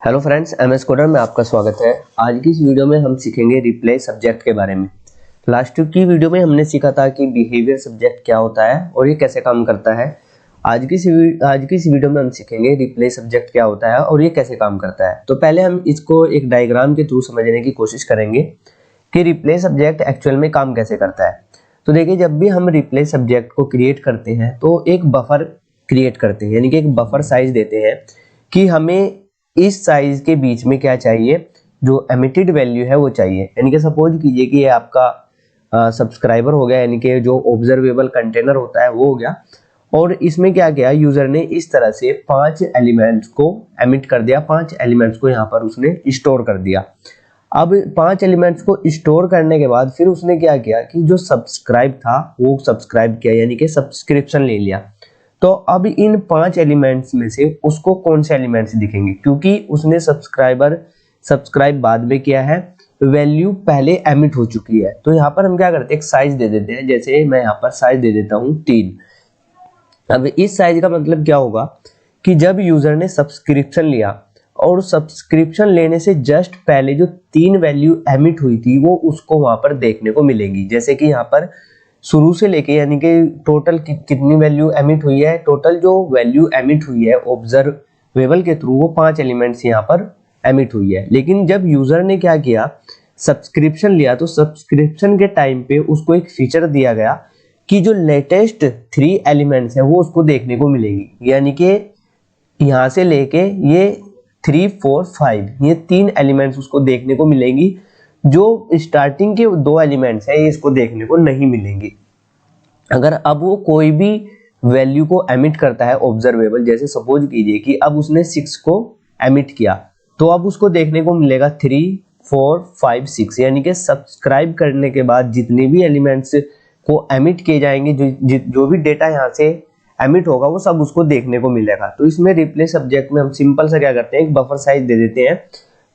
Hello friends, MS coder में आपका स्वागत है। आज की इस वीडियो में हम सीखेंगे रिप्लेस सब्जेक्ट के बारे में। लास्ट की वीडियो में हमने सीखा था कि बिहेवियर सब्जेक्ट क्या होता है और ये कैसे काम करता है। आज की इस वीडियो में हम सीखेंगे रिप्लेस सब्जेक्ट क्या होता है और ये कैसे काम करता है। तो पहले हम इसको एक डायग्राम के थ्रू समझने की कोशिश करेंगे कि रिप्लेस सब्जेक्ट एक्चुअल में काम कैसे करता है। तो देखिए, जब भी हम रिप्लेस सब्जेक्ट को क्रिएट करते हैं तो एक बफर क्रिएट करते हैं, यानी कि एक बफर साइज देते हैं कि हमें इस साइज के बीच में क्या चाहिए, जो एमिटेड वैल्यू है वो चाहिए। यानी कि सपोज कीजिए कि ये आपका सब्सक्राइबर हो गया, यानी कि जो ऑब्जर्वेबल कंटेनर होता है वो हो गया। और इसमें क्या किया, यूजर ने इस तरह से 5 एलिमेंट्स को एमिट कर दिया, 5 एलिमेंट्स को यहाँ पर उसने स्टोर कर दिया। अब 5 एलिमेंट्स को स्टोर करने के बाद फिर उसने क्या किया कि जो सब्सक्राइब था वो सब्सक्राइब किया, यानी कि सब्सक्रिप्शन ले लिया। तो अब इन 5 एलिमेंट्स में से उसको कौन से एलिमेंट्स दिखेंगे, क्योंकि उसने सब्सक्राइब बाद में किया है, वैल्यू पहले एमिट हो चुकी है। तो यहाँ पर हम क्या करते हैं, एक साइज दे देते हैं। जैसे मैं यहाँ पर साइज दे देता हूँ 3। अब इस साइज का मतलब क्या होगा कि जब यूजर ने सब्सक्रिप्शन लिया और सब्सक्रिप्शन लेने से जस्ट पहले जो 3 वैल्यू एमिट हुई थी वो उसको वहां पर देखने को मिलेगी। जैसे कि यहाँ पर शुरू से लेके, यानी कि टोटल कितनी वैल्यू एमिट हुई है, टोटल जो वैल्यू एमिट हुई है ऑब्जर्वेबल के थ्रू वो 5 एलिमेंट्स यहाँ पर एमिट हुई है। लेकिन जब यूजर ने क्या किया, सब्सक्रिप्शन लिया, तो सब्सक्रिप्शन के टाइम पे उसको एक फीचर दिया गया कि जो लेटेस्ट 3 एलिमेंट्स है वो उसको देखने को मिलेगी। यानी कि यहाँ से लेके ये 3, 4, 5 ये 3 एलिमेंट्स उसको देखने को मिलेंगी। जो स्टार्टिंग के 2 एलिमेंट्स है ये इसको देखने को नहीं मिलेंगी। अगर अब वो कोई भी वैल्यू को एमिट करता है ऑब्जर्वेबल, जैसे सपोज कीजिए कि अब उसने 6 को एमिट किया, तो अब उसको देखने को मिलेगा 3, 4, 5, 6। यानी कि सब्सक्राइब करने के बाद जितने भी एलिमेंट्स को एमिट किए जाएंगे, जो भी डेटा यहाँ से एमिट होगा वो सब उसको देखने को मिलेगा। तो इसमें रिप्लेस सब्जेक्ट में हम सिंपल सा क्या करते हैं, एक बफर साइज दे देते हैं।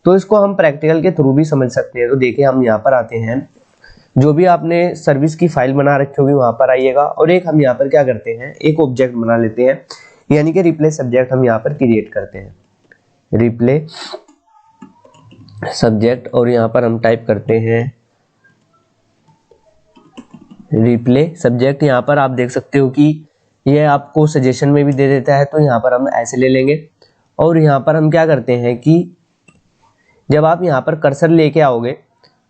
तो इसको हम प्रैक्टिकल के थ्रू भी समझ सकते हैं। तो देखिए, हम यहाँ पर आते हैं, जो भी आपने सर्विस की फाइल बना रखी होगी वहां पर आइएगा, और एक हम यहाँ पर क्या करते हैं, एक ऑब्जेक्ट बना लेते हैं, यानी कि रिप्लेस सब्जेक्ट हम यहाँ पर क्रिएट करते हैं, रिप्लेस सब्जेक्ट। और यहाँ पर हम टाइप करते हैं रिप्लेस सब्जेक्ट। यहाँ पर आप देख सकते हो कि ये आपको सजेशन में भी दे देता है, तो यहाँ पर हम ऐसे ले लेंगे। और यहाँ पर हम क्या करते हैं कि जब आप यहाँ पर कर्सर लेके आओगे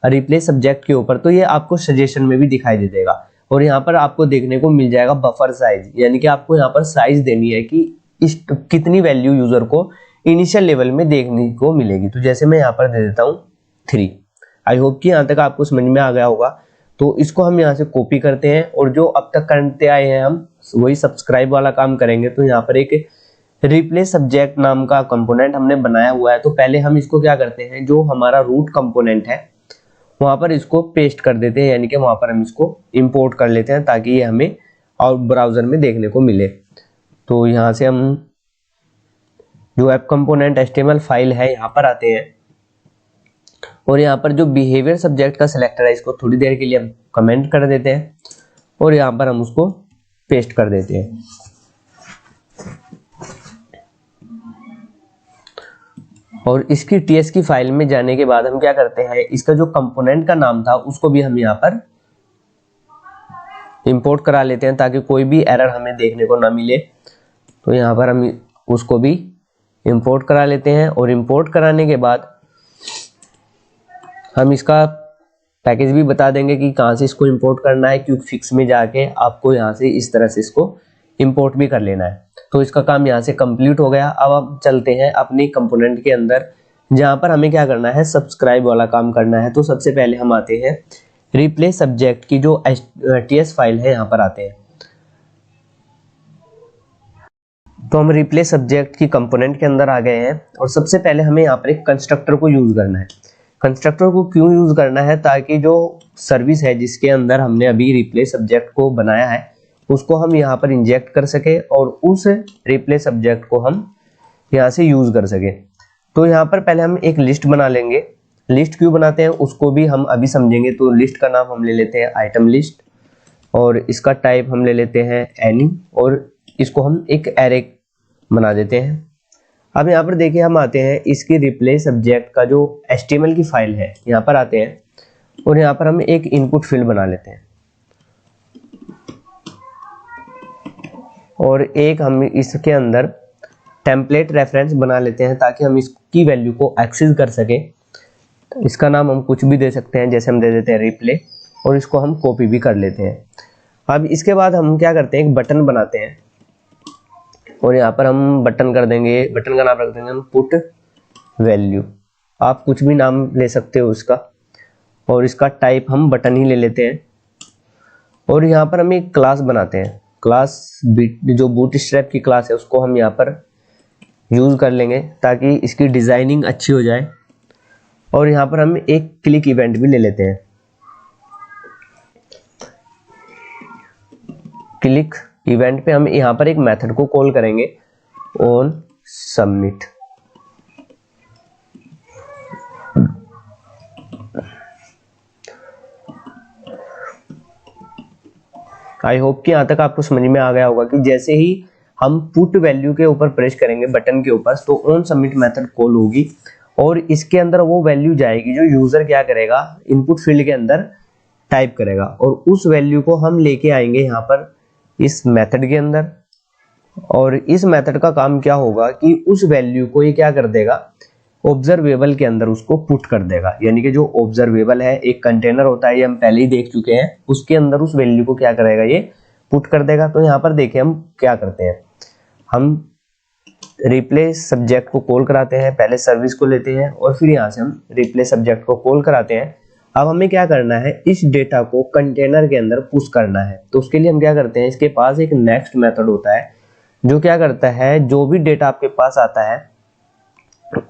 रिप्लेस सब्जेक्ट के ऊपर, तो ये आपको सजेशन में भी दिखाई दे देगा। और यहाँ पर आपको देखने को मिल जाएगा बफर साइज, यानी कि आपको यहाँ पर साइज देनी है कि इस कितनी वैल्यू यूजर को इनिशियल लेवल में देखने को मिलेगी। तो जैसे मैं यहाँ पर दे देता हूँ 3। आई होप कि यहाँ तक आपको समझ में आ गया होगा। तो इसको हम यहाँ से कॉपी करते हैं, और जो अब तक करते आए हैं हम वही सब्सक्राइब वाला काम करेंगे। तो यहाँ पर एक रिप्लेस सब्जेक्ट नाम का कंपोनेंट हमने बनाया हुआ है। तो पहले हम इसको क्या करते हैं, जो हमारा रूट कंपोनेंट है वहां पर इसको पेस्ट कर देते हैं, यानी कि वहां पर हम इसको इंपोर्ट कर लेते हैं ताकि ये हमें और ब्राउजर में देखने को मिले। तो यहाँ से हम जो ऐप कंपोनेंट HTML फाइल है यहाँ पर आते हैं, और यहाँ पर जो बिहेवियर सब्जेक्ट का सिलेक्टर है इसको थोड़ी देर के लिए हम कमेंट कर देते हैं, और यहाँ पर हम उसको पेस्ट कर देते हैं। और इसकी TS की फाइल में जाने के बाद हम क्या करते हैं, इसका जो कंपोनेंट का नाम था उसको भी हम यहाँ पर इंपोर्ट करा लेते हैं ताकि कोई भी एरर हमें देखने को ना मिले। तो यहाँ पर हम उसको भी इंपोर्ट करा लेते हैं, और इंपोर्ट कराने के बाद हम इसका पैकेज भी बता देंगे कि कहाँ से इसको इंपोर्ट करना है, क्योंकि फिक्स में जाके आपको यहाँ से इस तरह से इसको इंपोर्ट भी कर लेना है। तो इसका काम यहाँ से कंप्लीट हो गया। अब हम चलते हैं अपनी कंपोनेंट के अंदर, जहाँ पर हमें क्या करना है, सब्सक्राइब वाला काम करना है। तो सबसे पहले हम आते हैं रिप्लेस सब्जेक्ट की जो TS फाइल है यहाँ पर आते हैं। तो हम रिप्लेस सब्जेक्ट की कंपोनेंट के अंदर आ गए हैं, और सबसे पहले हमें यहाँ पर एक कंस्ट्रक्टर को यूज करना है। कंस्ट्रक्टर को क्यों यूज करना है, ताकि जो सर्विस है जिसके अंदर हमने अभी रिप्लेस सब्जेक्ट को बनाया है उसको हम यहाँ पर इंजेक्ट कर सके, और उस रिप्लेस सब्जेक्ट को हम यहाँ से यूज कर सके। तो यहाँ पर पहले हम एक लिस्ट बना लेंगे। लिस्ट क्यों बनाते हैं उसको भी हम अभी समझेंगे। तो लिस्ट का नाम हम ले लेते हैं आइटम लिस्ट, और इसका टाइप हम ले लेते हैं एनी, और इसको हम एक एरे बना देते हैं। अब यहाँ पर देखिए हम आते हैं इसकी रिप्लेस सब्जेक्ट का जो HTML की फाइल है, यहाँ पर आते हैं और यहाँ पर हम एक इनपुट फील्ड बना लेते हैं और एक हम इसके अंदर टेम्पलेट रेफरेंस बना लेते हैं ताकि हम इसकी वैल्यू को एक्सेस कर सकें। इसका नाम हम कुछ भी दे सकते हैं, जैसे हम दे देते हैं रिप्ले, और इसको हम कॉपी भी कर लेते हैं। अब इसके बाद हम क्या करते हैं, एक बटन बनाते हैं और यहाँ पर हम बटन कर देंगे, बटन का नाम रख देंगे हम पुट वैल्यू। आप कुछ भी नाम ले सकते हो उसका, और इसका टाइप हम बटन ही ले लेते हैं। और यहाँ पर हम एक क्लास बनाते हैं, क्लास जो बूटस्ट्रैप की क्लास है उसको हम यहाँ पर यूज़ कर लेंगे ताकि इसकी डिज़ाइनिंग अच्छी हो जाए। और यहाँ पर हम एक क्लिक इवेंट भी ले लेते हैं। क्लिक इवेंट पे हम यहाँ पर एक मेथड को कॉल करेंगे ऑन सबमिट। आई होप कि यहाँ तक आपको समझ में आ गया होगा कि जैसे ही हम पुट वैल्यू के ऊपर प्रेस करेंगे बटन के ऊपर, तो ऑन सबमिट मेथड कॉल होगी और इसके अंदर वो वैल्यू जाएगी जो यूजर क्या करेगा, इनपुट फील्ड के अंदर टाइप करेगा, और उस वैल्यू को हम लेके आएंगे यहाँ पर इस मेथड के अंदर। और इस मेथड का काम क्या होगा कि उस वैल्यू को ये क्या कर देगा, ऑब्जर्वेबल के अंदर उसको पुट कर देगा। यानी कि जो ऑब्जर्वेबल है एक कंटेनर होता है, ये हम पहले ही देख चुके हैं, उसके अंदर उस वैल्यू को क्या करेगा, ये पुट कर देगा। तो यहाँ पर देखिए हम क्या करते हैं, हम रिप्लेस सब्जेक्ट को कॉल कराते हैं, पहले सर्विस को लेते हैं और फिर यहाँ से हम रिप्लेस सब्जेक्ट को कॉल कराते हैं। अब हमें क्या करना है, इस डेटा को कंटेनर के अंदर पुश करना है। तो उसके लिए हम क्या करते हैं, इसके पास एक नेक्स्ट मेथड होता है जो क्या करता है, जो भी डेटा आपके पास आता है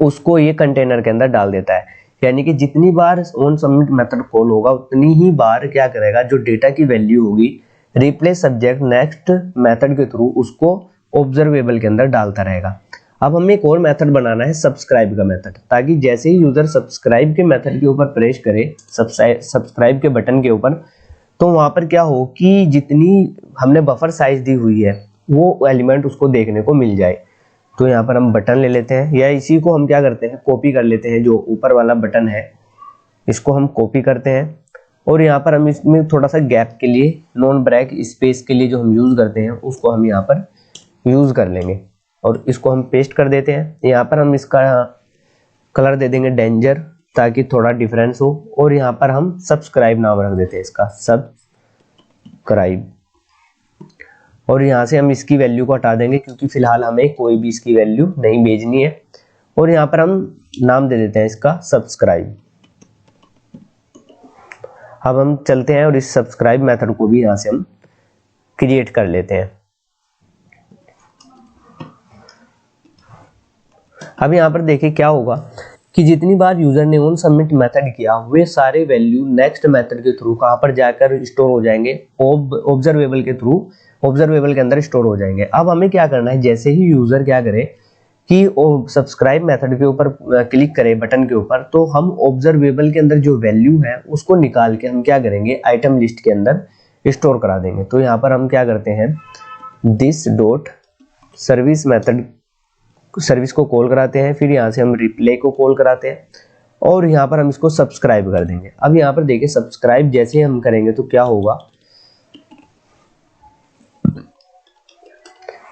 उसको ये कंटेनर के अंदर डाल देता है। यानी कि जितनी बार ऑन सबमिट मेथड कॉल होगा उतनी ही बार क्या करेगा, जो डेटा की वैल्यू होगी रिप्लेस सब्जेक्ट नेक्स्ट मेथड के थ्रू उसको ऑब्जर्वेबल के अंदर डालता रहेगा। अब हमें एक और मेथड बनाना है, सब्सक्राइब का मेथड, ताकि जैसे ही यूजर सब्सक्राइब के मेथड के ऊपर प्रेस करे, सब्सक्राइब के बटन के ऊपर, तो वहां पर क्या हो कि जितनी हमने बफर साइज दी हुई है वो एलिमेंट उसको देखने को मिल जाए। तो यहाँ पर हम बटन ले लेते हैं, या इसी को हम क्या करते हैं, कॉपी कर लेते हैं। जो ऊपर वाला बटन है इसको हम कॉपी करते हैं और यहाँ पर हम इसमें थोड़ा सा गैप के लिए, नॉन ब्रेक स्पेस के लिए जो हम यूज करते हैं उसको हम यहाँ पर यूज कर लेंगे और इसको हम पेस्ट कर देते हैं। यहाँ पर हम इसका कलर दे देंगे डेंजर ताकि थोड़ा डिफरेंस हो, और यहाँ पर हम सब्सक्राइब नाम रख देते हैं इसका, सब्सक्राइब। और यहाँ से हम इसकी वैल्यू को हटा देंगे क्योंकि फिलहाल हमें कोई भी इसकी वैल्यू नहीं भेजनी है। और यहाँ पर हम नाम दे देते हैं इसका सब्सक्राइब। अब हम चलते हैं और इस सब्सक्राइब मेथड को भी यहाँ से हम क्रिएट कर लेते हैं। अब यहाँ पर देखिए क्या होगा कि जितनी बार यूजर ने ऑन सबमिट मेथड किया वे सारे वैल्यू नेक्स्ट मेथड के थ्रू कहाँ पर जाकर स्टोर हो जाएंगे, ऑब्जर्वेबल के थ्रू, ऑब्जर्वेबल के अंदर स्टोर हो जाएंगे। अब हमें क्या करना है, जैसे ही यूजर क्या करे कि सब्सक्राइब मेथड के ऊपर क्लिक करे बटन के ऊपर, तो हम ऑब्जर्वेबल के अंदर जो वैल्यू है उसको निकाल के हम क्या करेंगे, आइटम लिस्ट के अंदर स्टोर करा देंगे। तो यहाँ पर हम क्या करते हैं, this dot service method, service को कॉल कराते हैं, फिर यहाँ से हम रिप्ले को कॉल कराते हैं और यहाँ पर हम इसको सब्सक्राइब कर देंगे। अब यहाँ पर देखिए सब्सक्राइब जैसे हम करेंगे तो क्या होगा,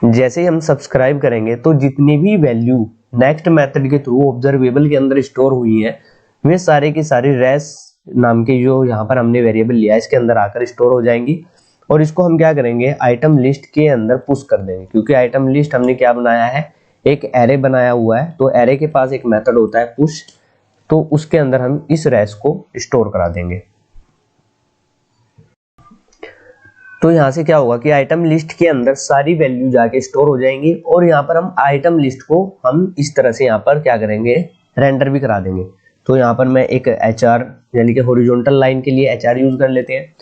जैसे ही हम सब्सक्राइब करेंगे तो जितनी भी वैल्यू नेक्स्ट मेथड के थ्रू ऑब्जर्वेबल के अंदर स्टोर हुई है वे सारे की सारी रेस नाम के जो यहाँ पर हमने वेरिएबल लिया है इसके अंदर आकर स्टोर हो जाएंगी। और इसको हम क्या करेंगे, आइटम लिस्ट के अंदर पुश कर देंगे, क्योंकि आइटम लिस्ट हमने क्या बनाया है, एक एरे बनाया हुआ है। तो एरे के पास एक मेथड होता है पुश, तो उसके अंदर हम इस रेस को स्टोर करा देंगे। तो यहाँ से क्या होगा कि आइटम लिस्ट के अंदर सारी वैल्यू जाके स्टोर हो जाएंगी और यहाँ पर हम आइटम लिस्ट को हम इस तरह से यहाँ पर क्या करेंगे, रेंडर भी करा देंगे। तो यहाँ पर मैं एक HR यानी कि हॉरिजॉन्टल लाइन के लिए HR यूज कर लेते हैं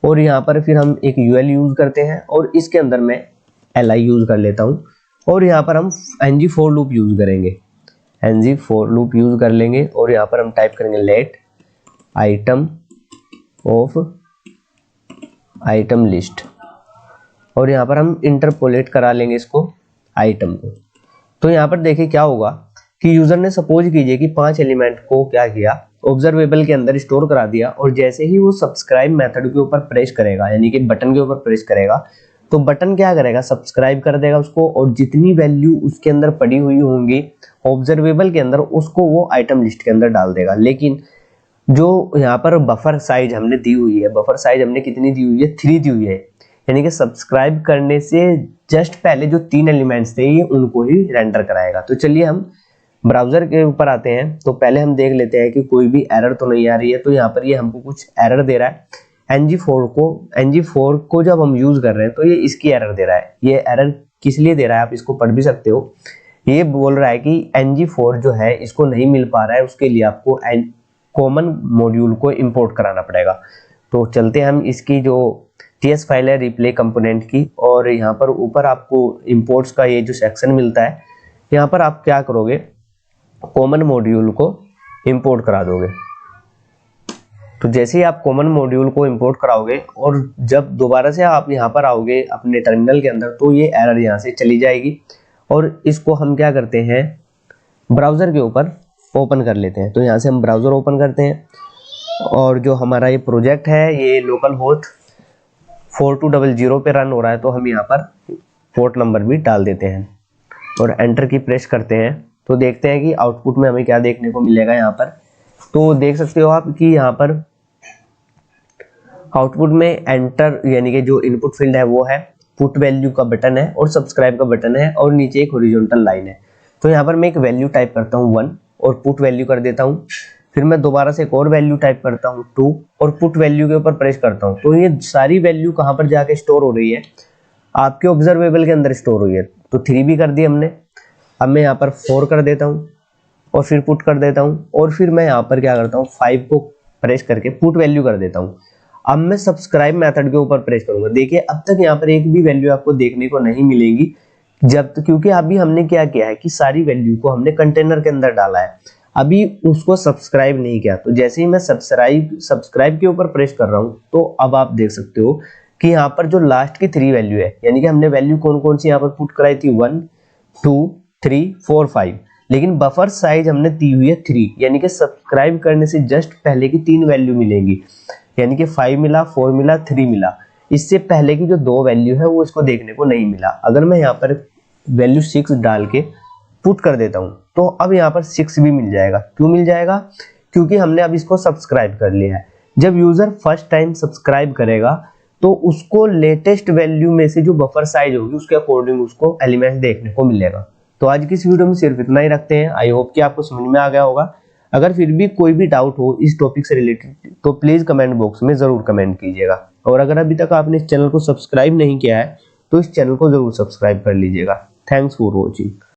और यहाँ पर फिर हम एक UL यूज करते हैं और इसके अंदर मैं LI यूज कर लेता हूँ और यहाँ पर हम ng for लूप यूज करेंगे, ng for लूप यूज कर लेंगे और यहाँ पर हम टाइप करेंगे let item of item list और यहाँ पर हम इंटरपोलेट करा लेंगे इसको आइटम को। तो यहाँ पर देखिए क्या होगा कि यूजर ने सपोज कीजिए कि 5 एलिमेंट को क्या किया, ऑब्जर्वेबल के अंदर स्टोर करा दिया, और जैसे ही वो सब्सक्राइब मेथड के ऊपर प्रेस करेगा, यानी कि बटन के ऊपर प्रेस करेगा, तो बटन क्या करेगा, सब्सक्राइब कर देगा उसको, और जितनी वैल्यू उसके अंदर पड़ी हुई होंगी ऑब्जर्वेबल के अंदर, उसको वो आइटम लिस्ट के अंदर डाल देगा। लेकिन जो यहाँ पर बफर साइज हमने दी हुई है, बफर साइज हमने कितनी दी हुई है, 3 दी हुई है, यानी कि सब्सक्राइब करने से जस्ट पहले जो 3 एलिमेंट्स थे ये उनको ही रेंडर कराएगा। तो चलिए हम ब्राउजर के ऊपर आते हैं। तो पहले हम देख लेते हैं कि कोई भी एरर तो नहीं आ रही है। तो यहाँ पर ये हमको कुछ एरर दे रहा है। ng4 को जब हम यूज कर रहे हैं तो ये इसकी एरर दे रहा है। ये एरर किस लिए दे रहा है आप इसको पढ़ भी सकते हो। ये बोल रहा है कि ng4 जो है इसको नहीं मिल पा रहा है, उसके लिए आपको कॉमन मॉड्यूल को इंपोर्ट कराना पड़ेगा। तो चलते हैं हम इसकी जो ts फाइल है रिप्ले कंपोनेंट की, और यहाँ पर ऊपर आपको इंपोर्ट्स का ये जो सेक्शन मिलता है, यहाँ पर आप क्या करोगे, कॉमन मॉड्यूल को इंपोर्ट करा दोगे। तो जैसे ही आप कॉमन मॉड्यूल को इंपोर्ट कराओगे और जब दोबारा से आप यहाँ पर आओगे अपने टर्मिनल के अंदर, तो ये एरर यहाँ से चली जाएगी। और इसको हम क्या करते हैं, ब्राउजर के ऊपर ओपन कर लेते हैं। तो यहाँ से हम ब्राउजर ओपन करते हैं, और जो हमारा ये प्रोजेक्ट है ये लोकल होस्ट 4200 पे रन हो रहा है। तो हम यहाँ पर पोर्ट नंबर भी डाल देते हैं और एंटर की प्रेस करते हैं। तो देखते हैं कि आउटपुट में हमें क्या देखने को मिलेगा। यहाँ पर तो देख सकते हो आप कि यहाँ पर आउटपुट में एंटर यानी कि जो इनपुट फील्ड है वो है, पुट वैल्यू का बटन है और सब्सक्राइब का बटन है, और नीचे एक हॉरिजॉन्टल लाइन है। तो यहाँ पर मैं एक वैल्यू टाइप करता हूँ 1 और पुट वैल्यू कर देता हूँ। फिर मैं दोबारा से एक और वैल्यू टाइप करता हूँ 2 और पुट वैल्यू के ऊपर प्रेस करता हूँ। तो ये सारी वैल्यू कहाँ पर जाके स्टोर हो रही है, आपके ऑब्जर्वेबल के अंदर स्टोर हुई है। तो 3 भी कर दी हमने। अब मैं यहाँ पर 4 कर देता हूँ और फिर पुट कर देता हूँ, और फिर मैं यहाँ पर क्या करता हूँ 5 को प्रेस करके पुट वैल्यू कर देता हूँ। अब मैं सब्सक्राइब मेथड के ऊपर प्रेस करूंगा। देखिए अब तक यहाँ पर एक भी वैल्यू आपको देखने को नहीं मिलेगी, जब तक, क्योंकि अभी हमने क्या किया है कि सारी वैल्यू को हमने कंटेनर के अंदर डाला है, अभी उसको सब्सक्राइब नहीं किया। तो जैसे ही मैं सब्सक्राइब के ऊपर प्रेस कर रहा हूँ, तो अब आप देख सकते हो कि यहाँ पर जो लास्ट की 3 वैल्यू है, यानी कि हमने वैल्यू कौन कौन सी यहाँ पर पुट कराई थी 1 2 3 4 5, लेकिन बफर साइज हमने दी हुई है 3, यानी कि सब्सक्राइब करने से जस्ट पहले की 3 वैल्यू मिलेंगी, यानी कि 5 मिला, 4 मिला, 3 मिला। इससे पहले की जो 2 वैल्यू है वो इसको देखने को नहीं मिला। अगर मैं यहाँ पर वैल्यू 6 डाल के पुट कर देता हूँ, तो अब यहाँ पर 6 भी मिल जाएगा। क्यों मिल जाएगा, क्योंकि हमने अब इसको सब्सक्राइब कर लिया है। जब यूजर फर्स्ट टाइम सब्सक्राइब करेगा तो उसको लेटेस्ट वैल्यू में से जो बफर साइज होगी उसके अकॉर्डिंग उसको एलिमेंट देखने को मिलेगा। तो आज की इस वीडियो में सिर्फ इतना ही रखते हैं। आई होप कि आपको समझ में आ गया होगा। अगर फिर भी कोई भी डाउट हो इस टॉपिक से रिलेटेड तो प्लीज कमेंट बॉक्स में जरूर कमेंट कीजिएगा, और अगर अभी तक आपने इस चैनल को सब्सक्राइब नहीं किया है तो इस चैनल को जरूर सब्सक्राइब कर लीजिएगा। Thanks for watching.